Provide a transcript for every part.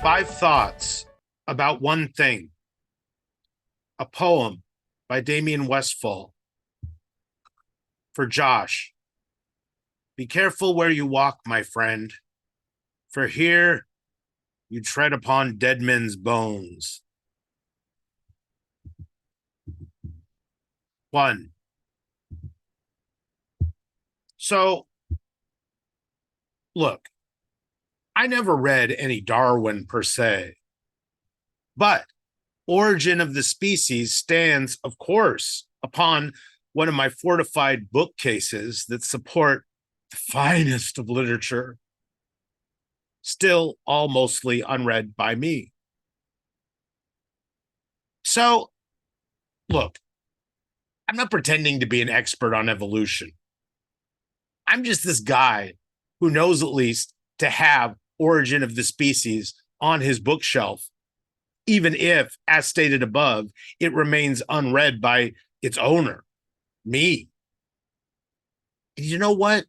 Five thoughts about one thing. A poem by Damian Westfall. For Josh. Be careful where you walk, my friend, for here you tread upon dead men's bones. One. So, look, I never read any Darwin per se, but Origin of the Species stands, of course, upon one of my fortified bookcases that support the finest of literature, still all mostly unread by me. So, look, I'm not pretending to be an expert on evolution. I'm just this guy who knows at least to have Origin of the Species on his bookshelf, even if, as stated above, it remains unread by its owner, me. And you know what?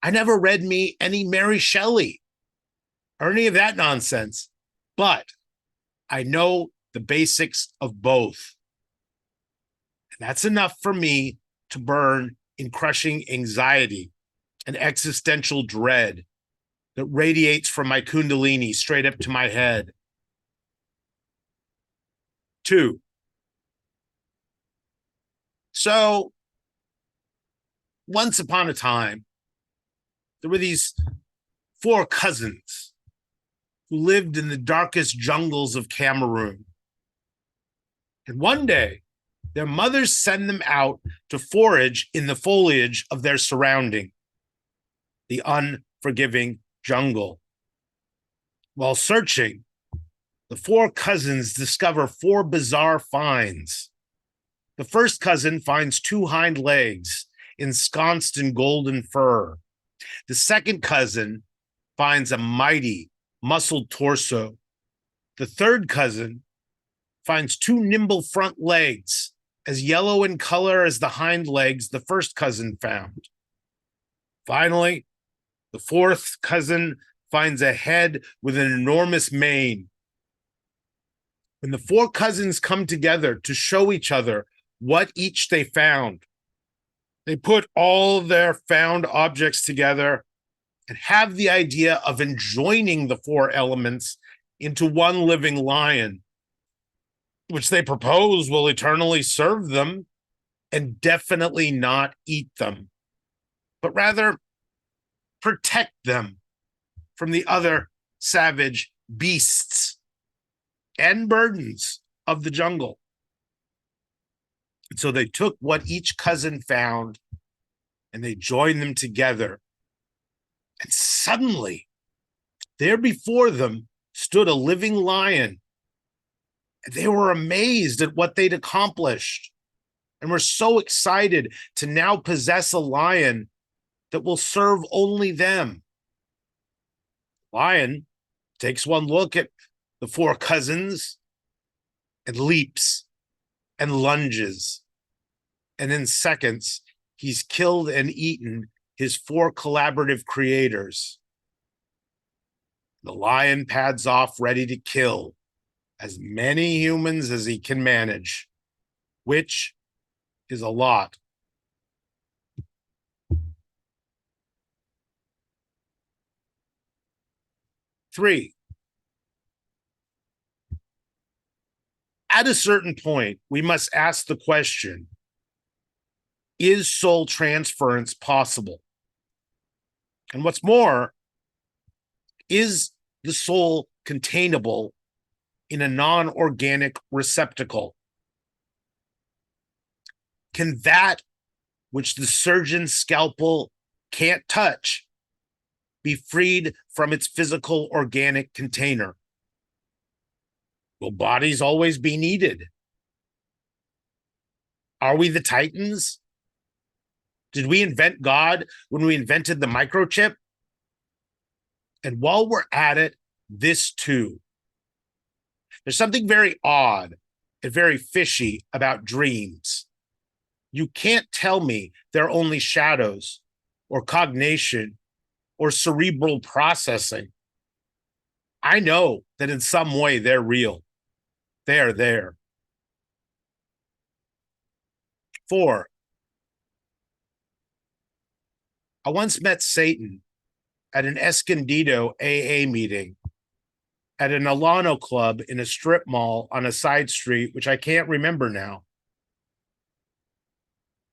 I never read me any Mary Shelley or any of that nonsense, but I know the basics of both. And that's enough for me to burn in crushing anxiety and existential dread that radiates from my kundalini straight up to my head. Two. So, once upon a time, there were these four cousins who lived in the darkest jungles of Cameroon. And one day, their mothers send them out to forage in the foliage of their surrounding, the unforgiving jungle. While searching, the four cousins discover four bizarre finds. The first cousin finds two hind legs ensconced in golden fur. The second cousin finds a mighty, muscled torso. The third cousin finds two nimble front legs, as yellow in color as the hind legs the first cousin found. Finally, the fourth cousin finds a head with an enormous mane. When the four cousins come together to show each other what each they found, they put all their found objects together and have the idea of enjoining the four elements into one living lion, which they propose will eternally serve them and definitely not eat them, but rather protect them from the other savage beasts and burdens of the jungle. And so they took what each cousin found and they joined them together. And suddenly, there before them stood a living lion. And they were amazed at what they'd accomplished and were so excited to now possess a lion that will serve only them. The lion takes one look at the four cousins and leaps and lunges. And in seconds, he's killed and eaten his four collaborative creators. The lion pads off, ready to kill as many humans as he can manage, which is a lot. Three. At a certain point, we must ask the question, is soul transference possible? And what's more, is the soul containable in a non-organic receptacle? Can that which the surgeon's scalpel can't touch be freed from its physical organic container? Will bodies always be needed? Are we the Titans? Did we invent God when we invented the microchip? And while we're at it, this too. There's something very odd and very fishy about dreams. You can't tell me they're only shadows or cognition or cerebral processing. I know that in some way they're real. They are there. 4, I once met Satan at an Escondido AA meeting at an Alano club in a strip mall on a side street, which I can't remember now.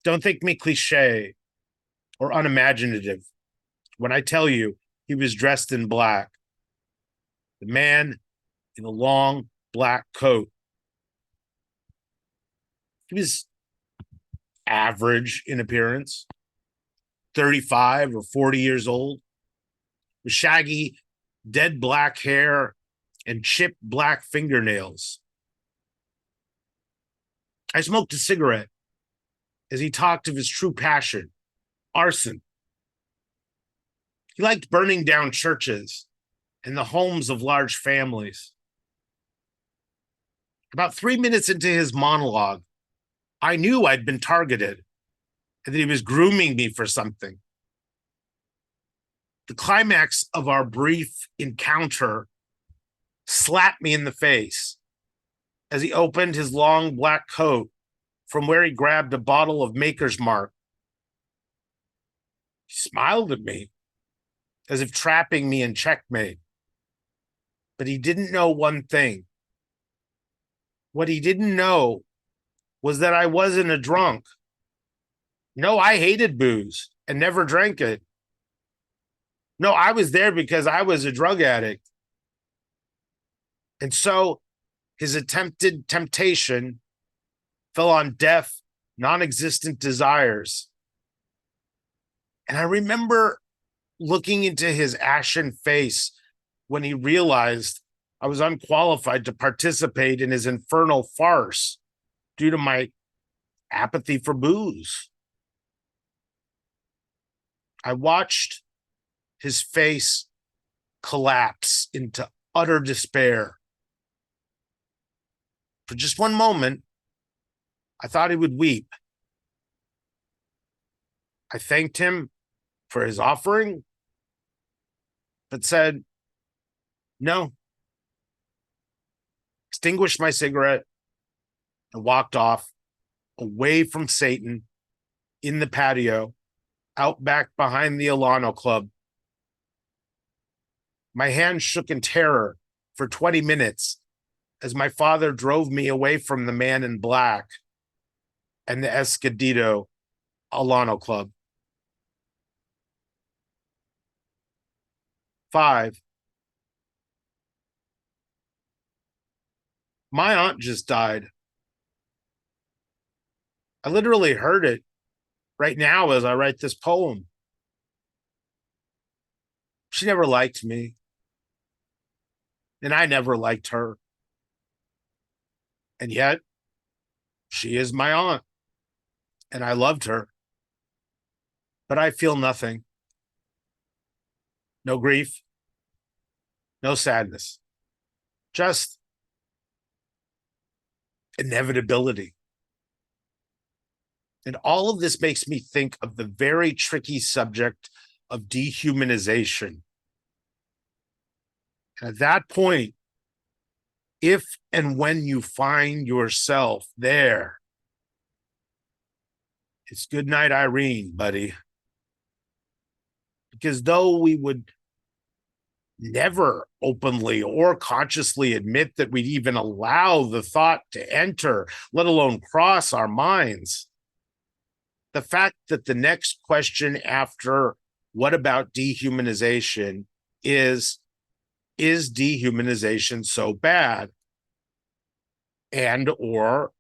Don't think me cliche or unimaginative when I tell you he was dressed in black. The man in a long black coat. He was average in appearance, 35 or 40 years old, with shaggy, dead black hair and chipped black fingernails. I smoked a cigarette as he talked of his true passion, arson. He liked burning down churches and the homes of large families. About 3 minutes into his monologue, I knew I'd been targeted and that he was grooming me for something. The climax of our brief encounter slapped me in the face as he opened his long black coat from where he grabbed a bottle of Maker's Mark. He smiled at me as if trapping me in checkmate. But he didn't know one thing. What he didn't know was that I wasn't a drunk. No, I hated booze and never drank it. No, I was there because I was a drug addict. And so his attempted temptation fell on deaf, non-existent desires. And I remember looking into his ashen face when he realized I was unqualified to participate in his infernal farce due to my apathy for booze. I watched his face collapse into utter despair. For just one moment, I thought he would weep. I thanked him for his offering, but said, no. Extinguished my cigarette and walked off away from Satan in the patio, out back behind the Alano Club. My hand shook in terror for 20 minutes as my father drove me away from the man in black and the Escondido Alano Club. 5, my aunt just died. I literally heard it right now as I write this poem. She never liked me, and I never liked her. And yet, she is my aunt, and I loved her. But I feel nothing. No grief, no sadness, just inevitability. And all of this makes me think of the very tricky subject of dehumanization. And at that point, if and when you find yourself there, it's good night, Irene, buddy. Because though we would never openly or consciously admit that we'd even allow the thought to enter, let alone cross our minds, the fact that the next question after what about dehumanization is dehumanization so bad? And or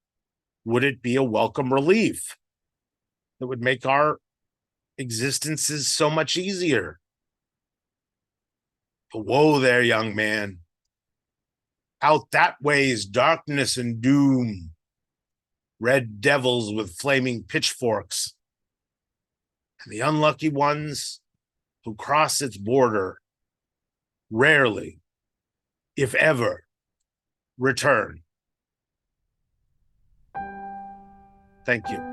would it be a welcome relief that would make our existences so much easier? But whoa there, young man. Out that way is darkness and doom, red devils with flaming pitchforks, and the unlucky ones who cross its border rarely, if ever, return. Thank you.